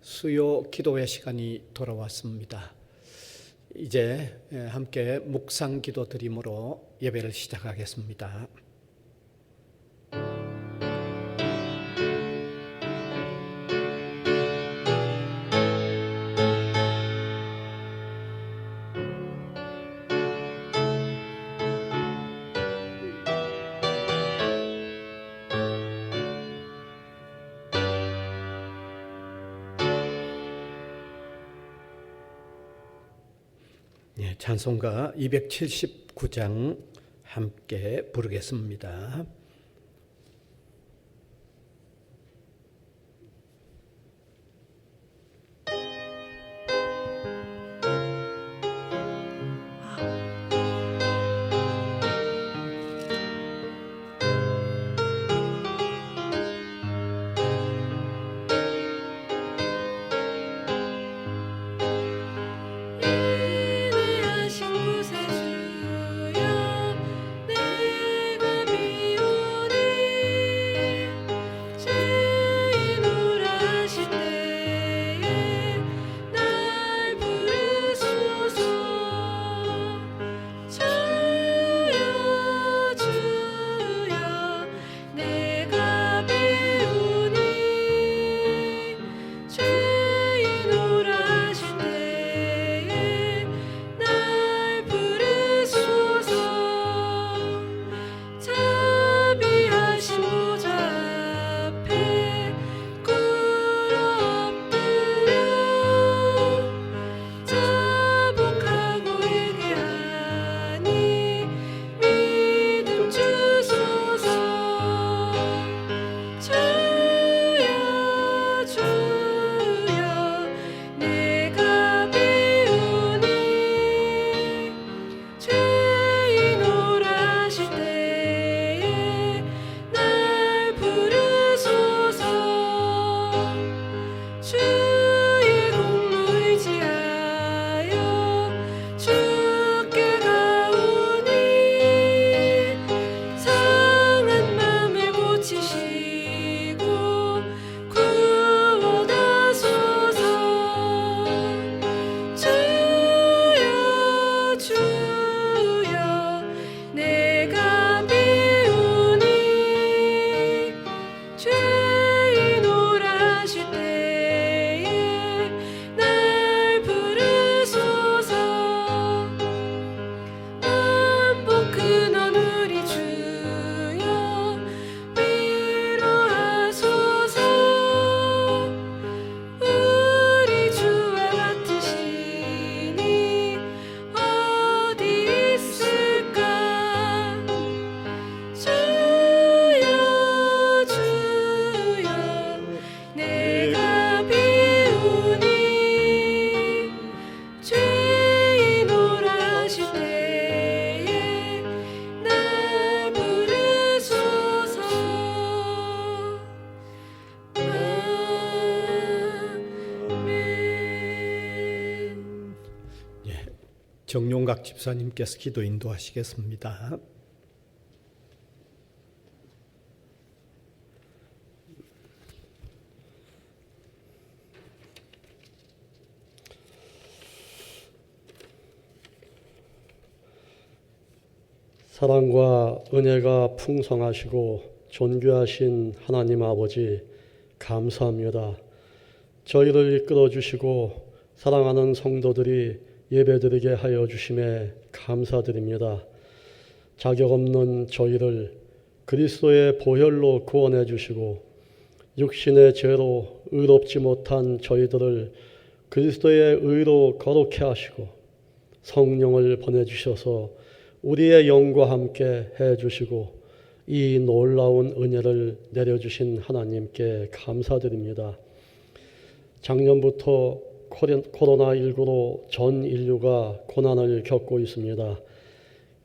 수요 기도회 시간이 돌아왔습니다. 이제 함께 묵상 기도 드림으로 예배를 시작하겠습니다. 찬송가 279장 함께 부르겠습니다. 정용각 집사님께서 기도 인도하시겠습니다. 사랑과 은혜가 풍성하시고 존귀하신 하나님 아버지, 감사합니다. 저희를 이끌어 주시고 사랑하는 성도들이 예배드리게 하여 주심에 감사드립니다. 자격 없는 저희를 그리스도의 보혈로 구원해 주시고 육신의 죄로 의롭지 못한 저희들을 그리스도의 의로 거룩해 하시고 성령을 보내주셔서 우리의 영과 함께 해주시고 이 놀라운 은혜를 내려주신 하나님께 감사드립니다. 작년부터 코로나19로 전 인류가 고난을 겪고 있습니다.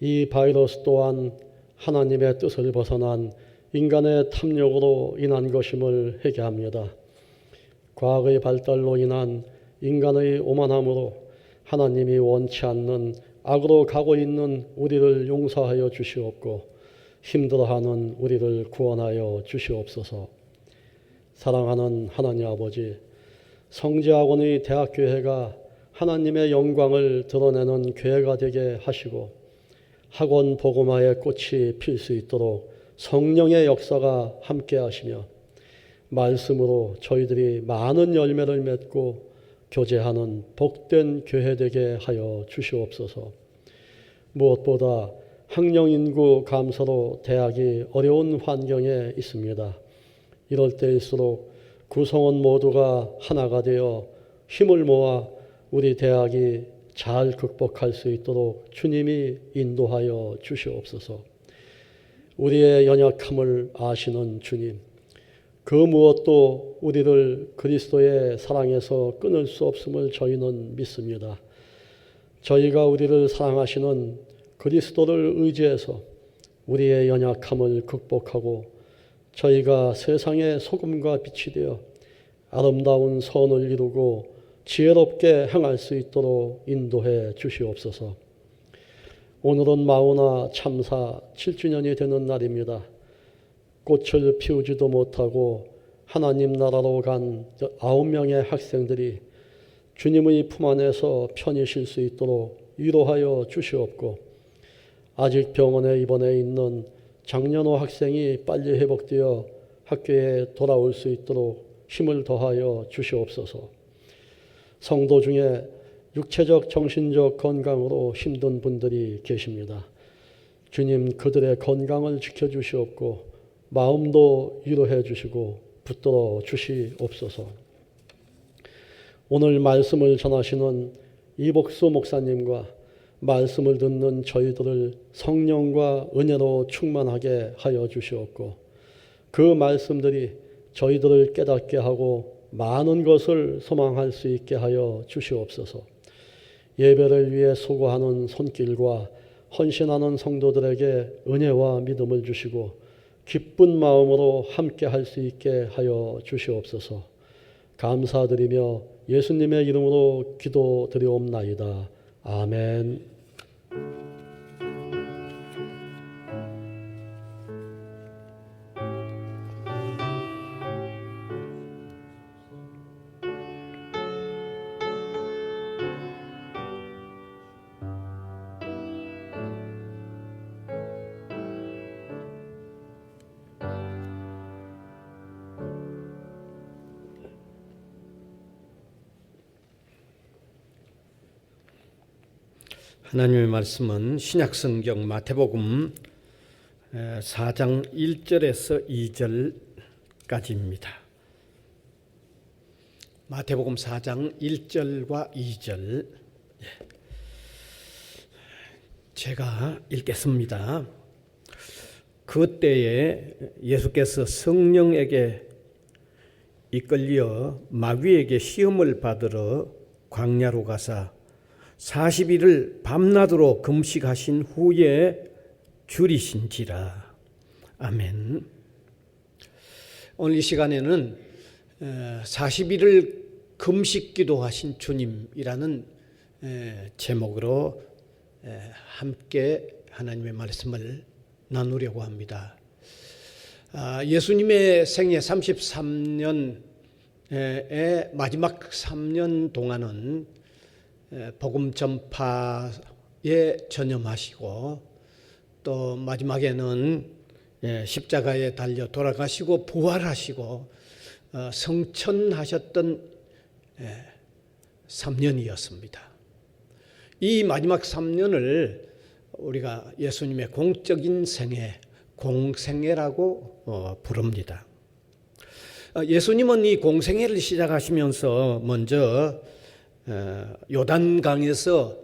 이 바이러스 또한 하나님의 뜻을 벗어난 인간의 탐욕으로 인한 것임을 회개합니다. 과학의 발달로 인한 인간의 오만함으로 하나님이 원치 않는 악으로 가고 있는 우리를 용서하여 주시옵고 힘들어하는 우리를 구원하여 주시옵소서. 사랑하는 하나님 아버지, 성지학원의 대학교회가 하나님의 영광을 드러내는 교회가 되게 하시고 학원 복음화의 꽃이 필 수 있도록 성령의 역사가 함께 하시며 말씀으로 저희들이 많은 열매를 맺고 교제하는 복된 교회 되게 하여 주시옵소서. 무엇보다 학령인구 감소로 대학이 어려운 환경에 있습니다. 이럴 때일수록 구성원 모두가 하나가 되어 힘을 모아 우리 대학이 잘 극복할 수 있도록 주님이 인도하여 주시옵소서. 우리의 연약함을 아시는 주님, 그 무엇도 우리를 그리스도의 사랑에서 끊을 수 없음을 저희는 믿습니다. 저희가 우리를 사랑하시는 그리스도를 의지해서 우리의 연약함을 극복하고 저희가 세상의 소금과 빛이 되어 아름다운 선을 이루고 지혜롭게 행할 수 있도록 인도해 주시옵소서. 오늘은 마우나 참사 7주년이 되는 날입니다. 꽃을 피우지도 못하고 하나님 나라로 간 9명의 학생들이 주님의 품 안에서 편히 쉴 수 있도록 위로하여 주시옵고 아직 병원에 입원해 있는 장년호 학생이 빨리 회복되어 학교에 돌아올 수 있도록 힘을 더하여 주시옵소서. 성도 중에 육체적, 정신적 건강으로 힘든 분들이 계십니다. 주님, 그들의 건강을 지켜주시옵고 마음도 위로해 주시고 붙들어 주시옵소서. 오늘 말씀을 전하시는 이복수 목사님과 말씀을 듣는 저희들을 성령과 은혜로 충만하게 하여 주시옵고 그 말씀들이 저희들을 깨닫게 하고 많은 것을 소망할 수 있게 하여 주시옵소서. 예배를 위해 수고하는 손길과 헌신하는 성도들에게 은혜와 믿음을 주시고 기쁜 마음으로 함께 할 수 있게 하여 주시옵소서. 감사드리며 예수님의 이름으로 기도드리옵나이다. 아멘. 하나님의 말씀은 신약성경 마태복음 4장 1절에서 2절까지입니다. 마태복음 4장 1절과 2절 제가 읽겠습니다. 그때에 예수께서 성령에게 이끌려 마귀에게 시험을 받으러 광야로 가사 40일을 밤낮으로 금식하신 후에 줄이신지라. 아멘. 오늘 이 시간에는 40일을 금식 기도하신 주님이라는 제목으로 함께 하나님의 말씀을 나누려고 합니다. 예수님의 생애 33년의 마지막 3년 동안은 복음 전파에 전념하시고 또 마지막에는 십자가에 달려 돌아가시고 부활하시고 성천하셨던 3년이었습니다. 이 마지막 3년을 우리가 예수님의 공적인 생애, 공생애라고 부릅니다. 예수님은 이 공생애를 시작하시면서 먼저 요단강에서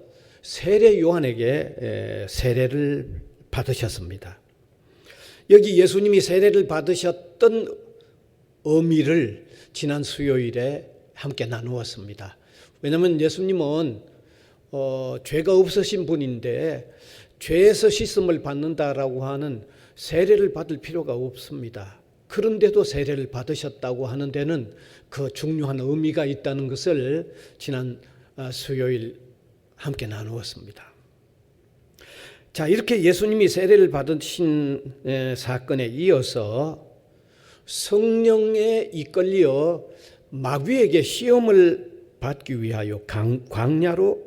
세례 요한에게 세례를 받으셨습니다. 여기 예수님이 세례를 받으셨던 의미를 지난 수요일에 함께 나누었습니다. 왜냐하면 예수님은 죄가 없으신 분인데 죄에서 씻음을 받는다라고 하는 세례를 받을 필요가 없습니다. 그런데도 세례를 받으셨다고 하는 데는 그 중요한 의미가 있다는 것을 지난 수요일 함께 나누었습니다. 자, 이렇게 예수님이 세례를 받으신 사건에 이어서 성령에 이끌려 마귀에게 시험을 받기 위하여 광야로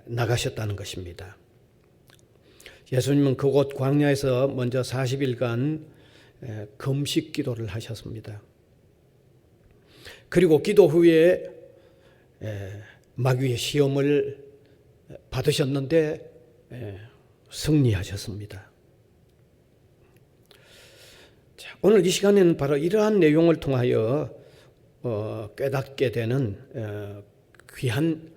나가셨다는 것입니다. 예수님은 그곳 광야에서 먼저 40일간 금식 기도를 하셨습니다. 그리고 기도 후에 마귀의 시험을 받으셨는데 승리하셨습니다. 자, 오늘 이 시간에는 바로 이러한 내용을 통하여 깨닫게 되는 귀한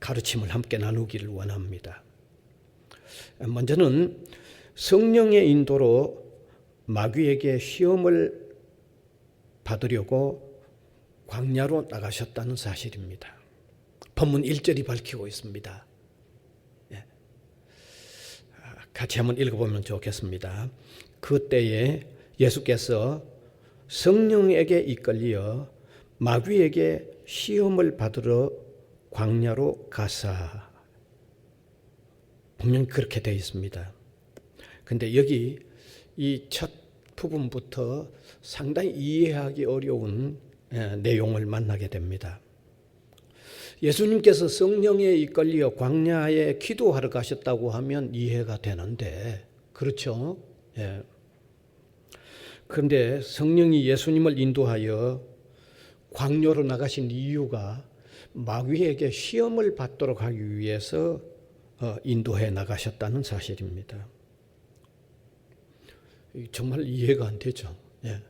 가르침을 함께 나누기를 원합니다. 먼저는 성령의 인도로 마귀에게 시험을 받으려고 광야로 나가셨다는 사실입니다. 본문 1절이 밝히고 있습니다. 같이 한번 읽어보면 좋겠습니다. 그때에 예수께서 성령에게 이끌려 마귀에게 시험을 받으러 광야로 가사. 분명히 그렇게 되어 있습니다. 그런데 여기 이 첫 부분부터 상당히 이해하기 어려운 내용을 만나게 됩니다. 예수님께서 성령에 이끌려 광야에 기도하러 가셨다고 하면 이해가 되는데, 그렇죠? 예. 그런데 성령이 예수님을 인도하여 광야로 나가신 이유가 마귀에게 시험을 받도록 하기 위해서 인도해 나가셨다는 사실입니다. 정말 이해가 안 되죠. 예.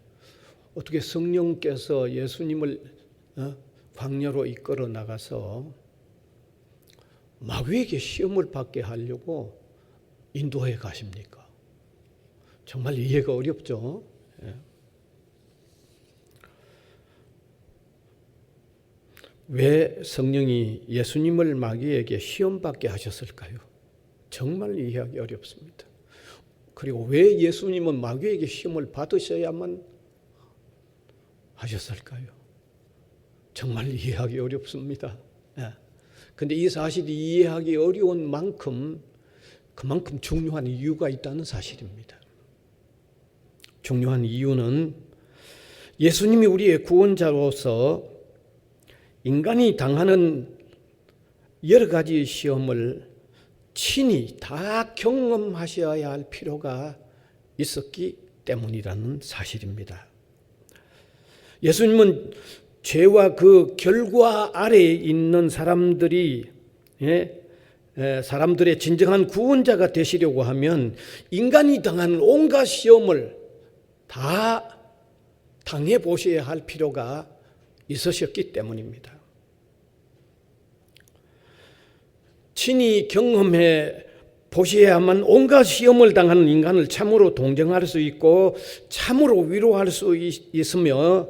어떻게 성령께서 예수님을 광야로 이끌어 나가서 마귀에게 시험을 받게 하려고 인도해 가십니까? 정말 이해가 어렵죠. 예. 왜 성령이 예수님을 마귀에게 시험받게 하셨을까요? 정말 이해하기 어렵습니다. 그리고 왜 예수님은 마귀에게 시험을 받으셔야만 하셨을까요? 정말 이해하기 어렵습니다. 그런데 이 사실이 이해하기 어려운 만큼 그만큼 중요한 이유가 있다는 사실입니다. 중요한 이유는 예수님이 우리의 구원자로서 인간이 당하는 여러 가지 시험을 친히 다 경험하셔야 할 필요가 있었기 때문이라는 사실입니다. 예수님은 죄와 그 결과 아래에 있는 사람들의 진정한 구원자가 되시려고 하면 인간이 당하는 온갖 시험을 다 당해 보셔야 할 필요가 있으셨기 때문입니다. 친히 경험해 보셔야만 온갖 시험을 당하는 인간을 참으로 동정할 수 있고 참으로 위로할 수 있으며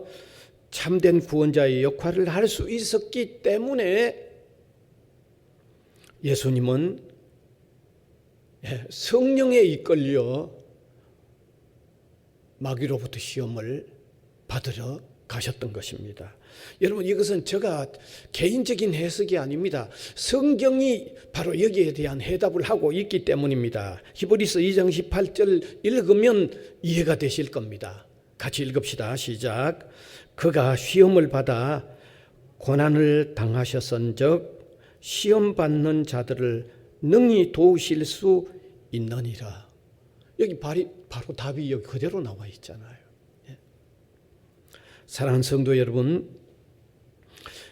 참된 구원자의 역할을 할 수 있었기 때문에 예수님은 성령에 이끌려 마귀로부터 시험을 받으러 가셨던 것입니다. 여러분, 이것은 제가 개인적인 해석이 아닙니다. 성경이 바로 여기에 대한 해답을 하고 있기 때문입니다. 히브리서 2장 18절 읽으면 이해가 되실 겁니다. 같이 읽읍시다. 시작. 그가 시험을 받아 고난을 당하셨은즉 시험 받는 자들을 능히 도우실 수 있느니라. 여기 바로 답이 여기 그대로 나와 있잖아요. 사랑하는 성도 여러분,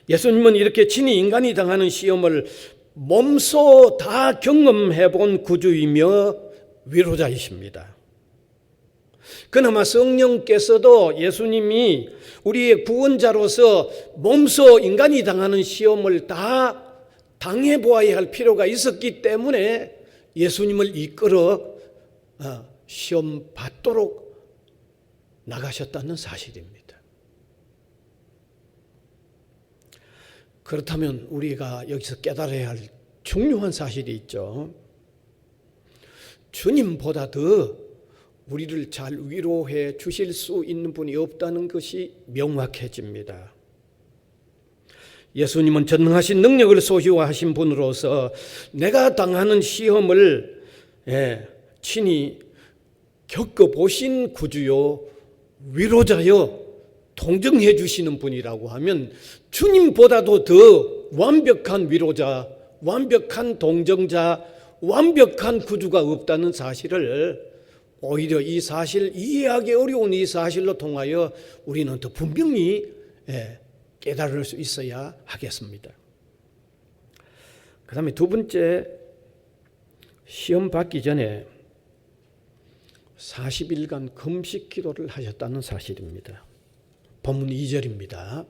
예수님은 이렇게 친히 인간이 당하는 시험을 몸소 다 경험해 본 구주이며 위로자이십니다. 그나마 성령께서도 예수님이 우리의 구원자로서 몸소 인간이 당하는 시험을 다 당해 보아야 할 필요가 있었기 때문에 예수님을 이끌어 시험 받도록 나가셨다는 사실입니다. 그렇다면 우리가 여기서 깨달아야 할 중요한 사실이 있죠. 주님보다 더 우리를 잘 위로해 주실 수 있는 분이 없다는 것이 명확해집니다. 예수님은 전능하신 능력을 소유하신 분으로서 내가 당하는 시험을 친히 겪어보신 구주요 위로자요 동정해 주시는 분이라고 하면 주님보다도 더 완벽한 위로자, 완벽한 동정자, 완벽한 구주가 없다는 사실을 오히려 이 사실, 이해하기 어려운 이 사실로 통하여 우리는 더 분명히 깨달을 수 있어야 하겠습니다. 그 다음에 두 번째, 시험 받기 전에 40일간 금식 기도를 하셨다는 사실입니다. 본문 2절입니다.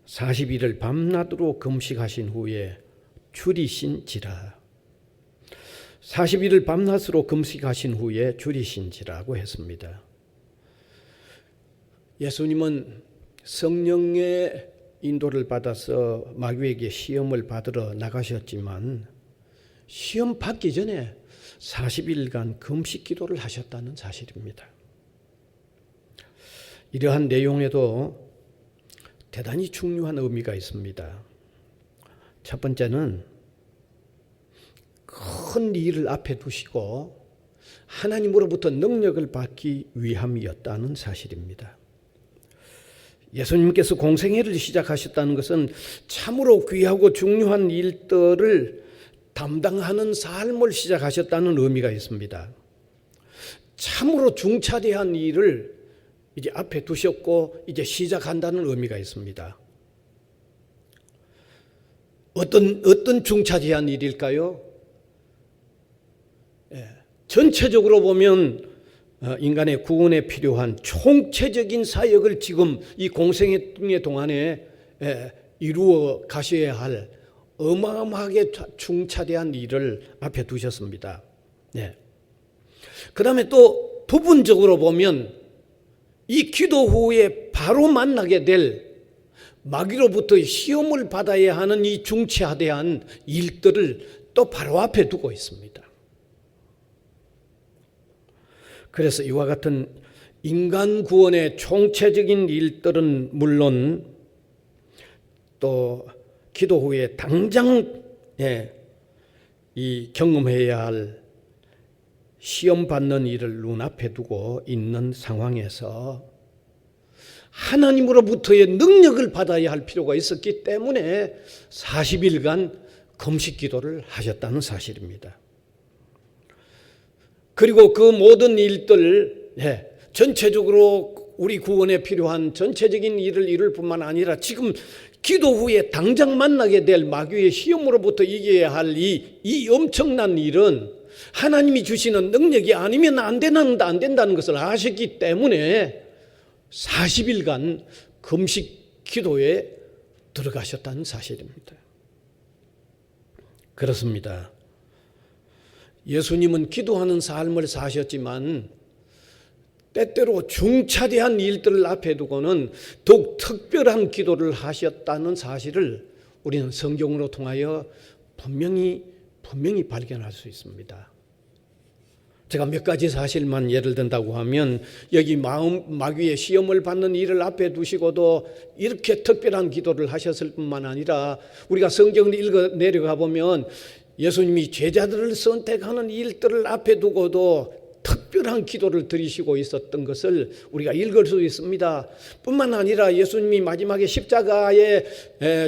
40일을 밤낮으로 금식하신 후에 줄이신지라. 40일을 밤낮으로 금식하신 후에 줄이신지라고 했습니다. 예수님은 성령의 인도를 받아서 마귀에게 시험을 받으러 나가셨지만 시험 받기 전에 40일간 금식 기도를 하셨다는 사실입니다. 이러한 내용에도 대단히 중요한 의미가 있습니다. 첫 번째는 큰 일을 앞에 두시고 하나님으로부터 능력을 받기 위함이었다는 사실입니다. 예수님께서 공생애를 시작하셨다는 것은 참으로 귀하고 중요한 일들을 담당하는 삶을 시작하셨다는 의미가 있습니다. 참으로 중차대한 일을 이제 앞에 두셨고 이제 시작한다는 의미가 있습니다. 어떤 중차대한 일일까요? 전체적으로 보면 인간의 구원에 필요한 총체적인 사역을 지금 이 공생애 동안에 이루어 가셔야 할 어마어마하게 중차대한 일을 앞에 두셨습니다. 그 다음에 또 부분적으로 보면 이 기도 후에 바로 만나게 될 마귀로부터 시험을 받아야 하는 이 중차대한 일들을 또 바로 앞에 두고 있습니다. 그래서 이와 같은 인간 구원의 총체적인 일들은 물론 또 기도 후에 당장 이 경험해야 할 시험 받는 일을 눈앞에 두고 있는 상황에서 하나님으로부터의 능력을 받아야 할 필요가 있었기 때문에 40일간 금식 기도를 하셨다는 사실입니다. 그리고 그 모든 일들 전체적으로 우리 구원에 필요한 전체적인 일을 이룰 뿐만 아니라 지금 기도 후에 당장 만나게 될 마귀의 시험으로부터 이겨야 할 이 엄청난 일은 하나님이 주시는 능력이 아니면 안 된다는 것을 아셨기 때문에 40일간 금식 기도에 들어가셨다는 사실입니다. 그렇습니다. 예수님은 기도하는 삶을 사셨지만 때때로 중차대한 일들을 앞에 두고는 더욱 특별한 기도를 하셨다는 사실을 우리는 성경으로 통하여 분명히 발견할 수 있습니다. 제가 몇 가지 사실만 예를 든다고 하면 여기 마귀의 시험을 받는 일을 앞에 두시고도 이렇게 특별한 기도를 하셨을 뿐만 아니라 우리가 성경을 읽어 내려가 보면 예수님이 제자들을 선택하는 일들을 앞에 두고도 특별한 기도를 드리시고 있었던 것을 우리가 읽을 수 있습니다. 뿐만 아니라 예수님이 마지막에 십자가에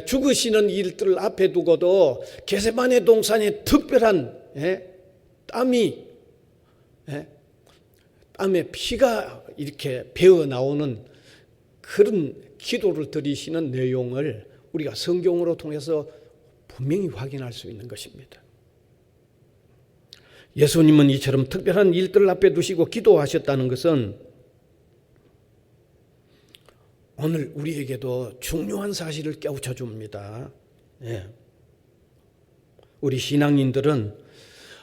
죽으시는 일들을 앞에 두고도 겟세마네 동산에 특별한 땀에 피가 이렇게 배어 나오는 그런 기도를 드리시는 내용을 우리가 성경으로 통해서 분명히 확인할 수 있는 것입니다. 예수님은 이처럼 특별한 일들을 앞에 두시고 기도하셨다는 것은 오늘 우리에게도 중요한 사실을 깨우쳐 줍니다. 우리 신앙인들은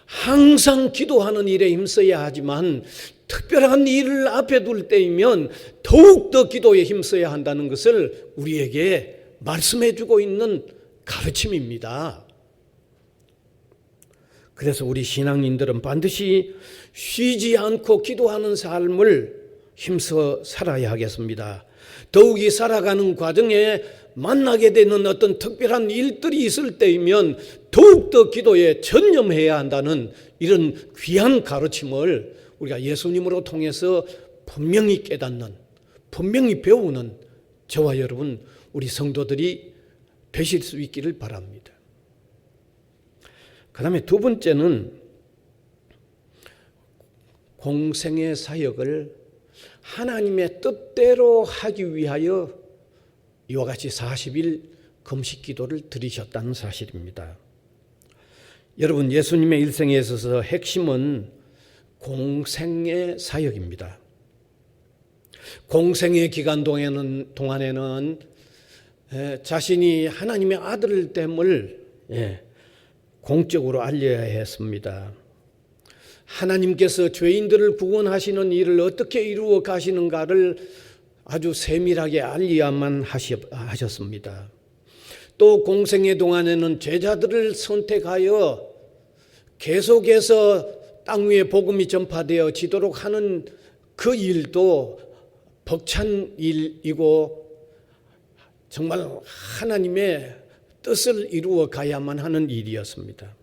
항상 기도하는 일에 힘써야 하지만 특별한 일을 앞에 둘 때이면 더욱더 기도에 힘써야 한다는 것을 우리에게 말씀해 주고 있는 가르침입니다. 그래서 우리 신앙인들은 반드시 쉬지 않고 기도하는 삶을 힘써 살아야 하겠습니다. 더욱이 살아가는 과정에 만나게 되는 어떤 특별한 일들이 있을 때이면 더욱더 기도에 전념해야 한다는 이런 귀한 가르침을 우리가 예수님으로 통해서 분명히 깨닫는, 분명히 배우는 저와 여러분, 우리 성도들이 되실 수 있기를 바랍니다. 그 다음에 두 번째는 공생의 사역을 하나님의 뜻대로 하기 위하여 이와 같이 40일 금식 기도를 드리셨다는 사실입니다. 여러분, 예수님의 일생에 있어서 핵심은 공생의 사역입니다. 공생의 기간 동안에는 자신이 하나님의 아들됨을 공적으로 알려야 했습니다. 하나님께서 죄인들을 구원하시는 일을 어떻게 이루어 가시는가를 아주 세밀하게 알려야만 하셨습니다. 또 공생의 동안에는 제자들을 선택하여 계속해서 땅 위에 복음이 전파되어지도록 하는 그 일도 벅찬 일이고 정말 하나님의 뜻을 이루어 가야만 하는 일이었습니다.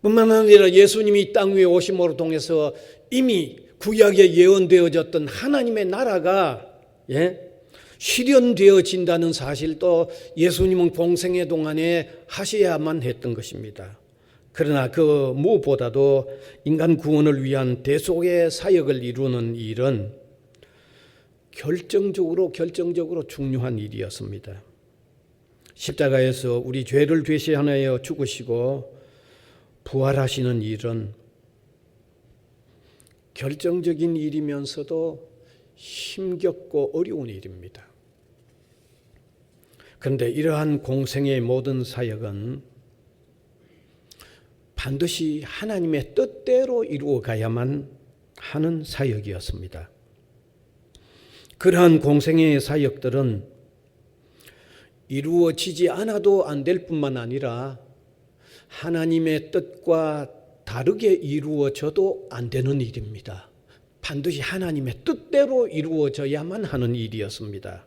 뿐만 아니라 예수님이 땅 위에 오심으로 통해서 이미 구약에 예언되어졌던 하나님의 나라가 실현되어진다는 사실도 예수님은 공생의 동안에 하셔야만 했던 것입니다. 그러나 그 무엇보다도 인간 구원을 위한 대속의 사역을 이루는 일은 결정적으로 중요한 일이었습니다. 십자가에서 우리 죄를 대신하여 죽으시고 부활하시는 일은 결정적인 일이면서도 힘겹고 어려운 일입니다. 그런데 이러한 공생의 모든 사역은 반드시 하나님의 뜻대로 이루어 가야만 하는 사역이었습니다. 그러한 공생의 사역들은 이루어지지 않아도 안 될 뿐만 아니라 하나님의 뜻과 다르게 이루어져도 안 되는 일입니다. 반드시 하나님의 뜻대로 이루어져야만 하는 일이었습니다.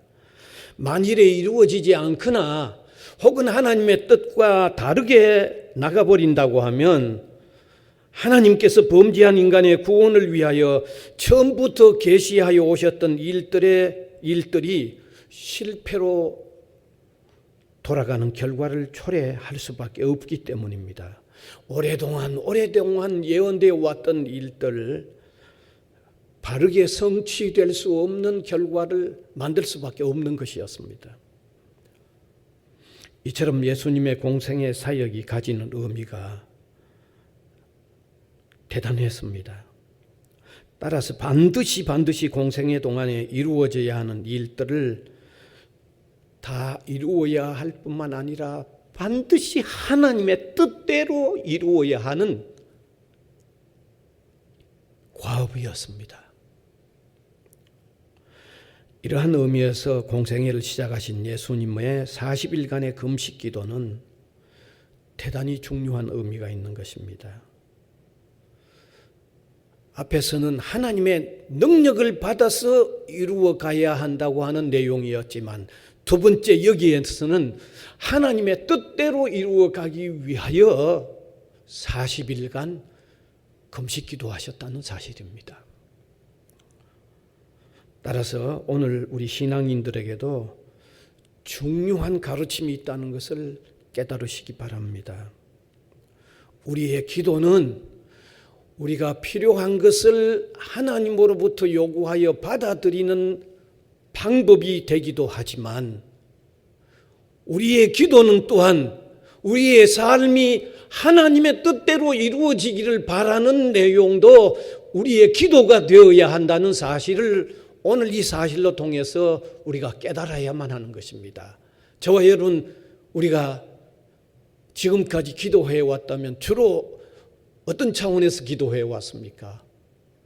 만일에 이루어지지 않거나 혹은 하나님의 뜻과 다르게 나가버린다고 하면 하나님께서 범죄한 인간의 구원을 위하여 처음부터 계시하여 오셨던 일들이 실패로 돌아가는 결과를 초래할 수밖에 없기 때문입니다. 오래동안 예언되어 왔던 일들 바르게 성취될 수 없는 결과를 만들 수밖에 없는 것이었습니다. 이처럼 예수님의 공생의 사역이 가지는 의미가 대단했습니다. 따라서 반드시 공생의 동안에 이루어져야 하는 일들을 다 이루어야 할 뿐만 아니라 반드시 하나님의 뜻대로 이루어야 하는 과업이었습니다. 이러한 의미에서 공생애를 시작하신 예수님의 40일간의 금식 기도는 대단히 중요한 의미가 있는 것입니다. 앞에서는 하나님의 능력을 받아서 이루어 가야 한다고 하는 내용이었지만 두 번째 여기에서는 하나님의 뜻대로 이루어 가기 위하여 40일간 금식 기도하셨다는 사실입니다. 따라서 오늘 우리 신앙인들에게도 중요한 가르침이 있다는 것을 깨달으시기 바랍니다. 우리의 기도는 우리가 필요한 것을 하나님으로부터 요구하여 받아들이는 방법이 되기도 하지만 우리의 기도는 또한 우리의 삶이 하나님의 뜻대로 이루어지기를 바라는 내용도 우리의 기도가 되어야 한다는 사실을 오늘 이 사실로 통해서 우리가 깨달아야만 하는 것입니다. 저와 여러분, 우리가 지금까지 기도해 왔다면 주로 어떤 차원에서 기도해 왔습니까?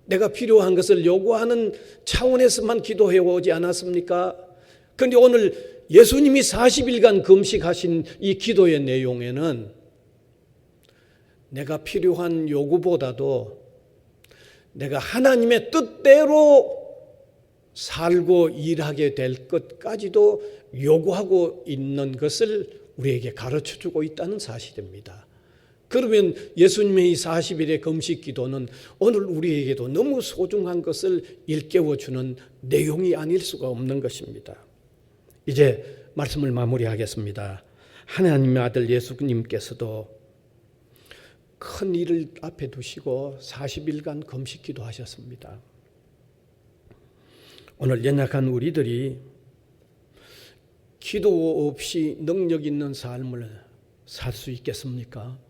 내가 필요한 것을 요구하는 차원에서만 기도해 오지 않았습니까? 그런데 오늘 예수님이 40일간 금식하신 이 기도의 내용에는 내가 필요한 요구보다도 내가 하나님의 뜻대로 살고 일하게 될 것까지도 요구하고 있는 것을 우리에게 가르쳐주고 있다는 사실입니다. 그러면 예수님의 이 40일의 금식 기도는 오늘 우리에게도 너무 소중한 것을 일깨워주는 내용이 아닐 수가 없는 것입니다. 이제 말씀을 마무리하겠습니다. 하나님의 아들 예수님께서도 큰 일을 앞에 두시고 40일간 금식 기도하셨습니다. 오늘 연약한 우리들이 기도 없이 능력 있는 삶을 살 수 있겠습니까?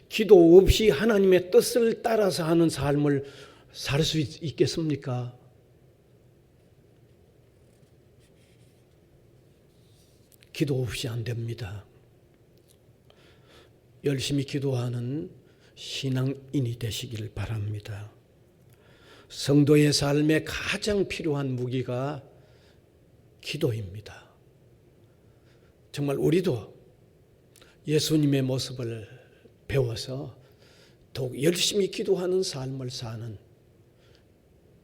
기도 없이 하나님의 뜻을 따라서 하는 삶을 살 수 있겠습니까? 기도 없이 안 됩니다. 열심히 기도하는 신앙인이 되시길 바랍니다. 성도의 삶에 가장 필요한 무기가 기도입니다. 정말 우리도 예수님의 모습을 배워서 더욱 열심히 기도하는 삶을 사는,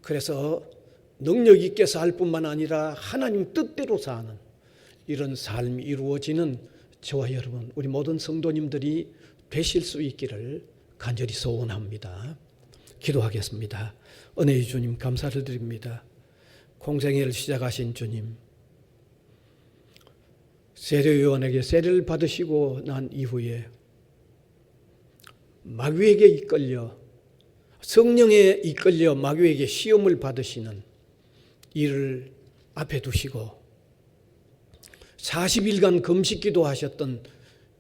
그래서 능력 있게 살 뿐만 아니라 하나님 뜻대로 사는 이런 삶이 이루어지는 저와 여러분, 우리 모든 성도님들이 되실 수 있기를 간절히 소원합니다. 기도하겠습니다. 은혜의 주님 감사를 드립니다. 공생애를 시작하신 주님, 세례요한에게 세례를 받으시고 난 이후에 마귀에게 이끌려, 성령에 이끌려 마귀에게 시험을 받으시는 일을 앞에 두시고 40일간 금식기도 하셨던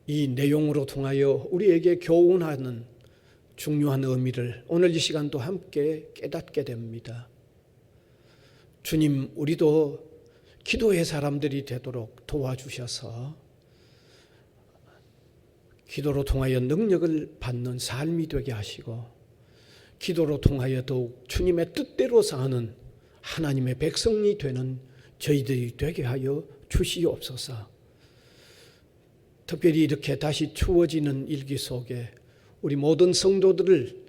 이 내용으로 통하여 우리에게 교훈하는 중요한 의미를 오늘 이 시간도 함께 깨닫게 됩니다. 주님, 우리도 기도의 사람들이 되도록 도와주셔서 기도로 통하여 능력을 받는 삶이 되게 하시고, 기도로 통하여 더욱 주님의 뜻대로 사는 하나님의 백성이 되는 저희들이 되게 하여 주시옵소서. 특별히 이렇게 다시 추워지는 일기 속에 우리 모든 성도들을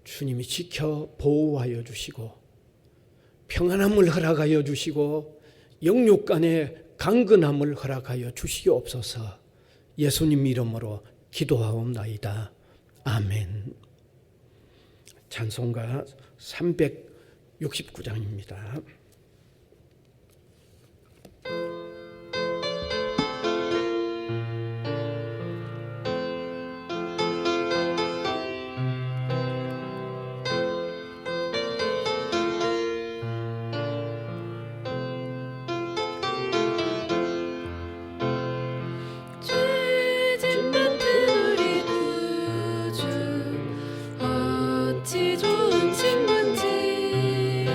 주님이 지켜 보호하여 주시고 평안함을 허락하여 주시고 영육 간의 강건함을 허락하여 주시옵소서. 예수님 이름으로 기도하옵나이다. 아멘. 찬송가 369장입니다. 어찌 좋은 친구인지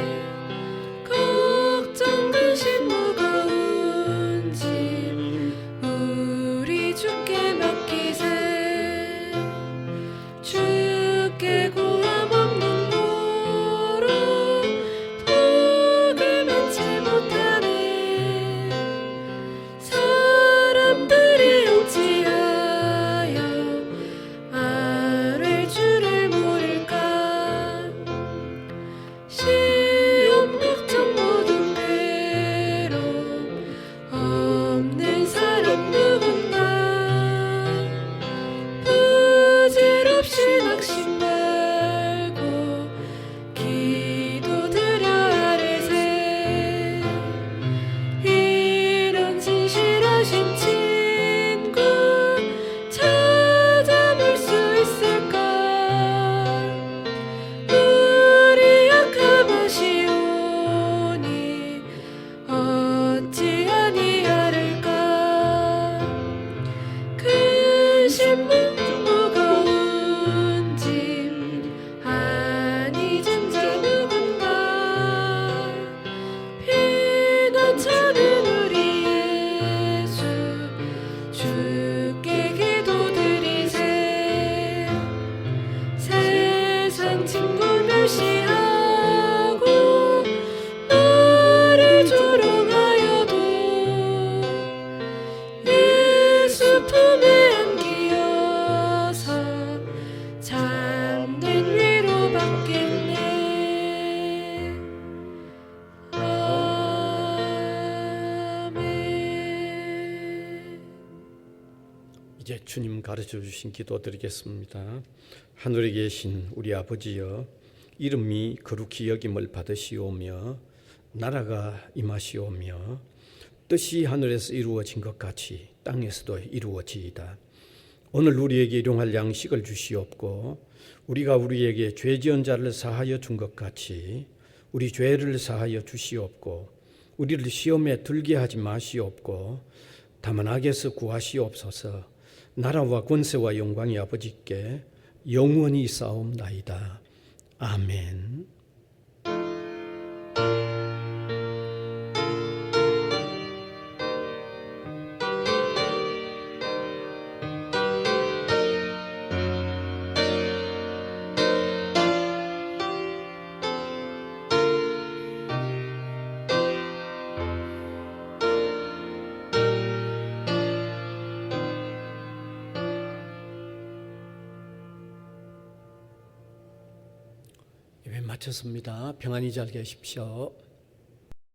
이제 주님 가르쳐 주신 기도 드리겠습니다. 하늘에 계신 우리 아버지여, 이름이 거룩히 여김을 받으시오며 나라가 임하시오며 뜻이 하늘에서 이루어진 것 같이 땅에서도 이루어지이다. 오늘 우리에게 일용할 양식을 주시옵고 우리가 우리에게 죄 지은 자를 사하여 준 것 같이 우리 죄를 사하여 주시옵고 우리를 시험에 들게 하지 마시옵고 다만 악에서 구하시옵소서. 나라와 권세와 영광이 아버지께 영원히 있사옵나이다. 아멘. 예배 마쳤습니다. 평안히 잘 계십시오.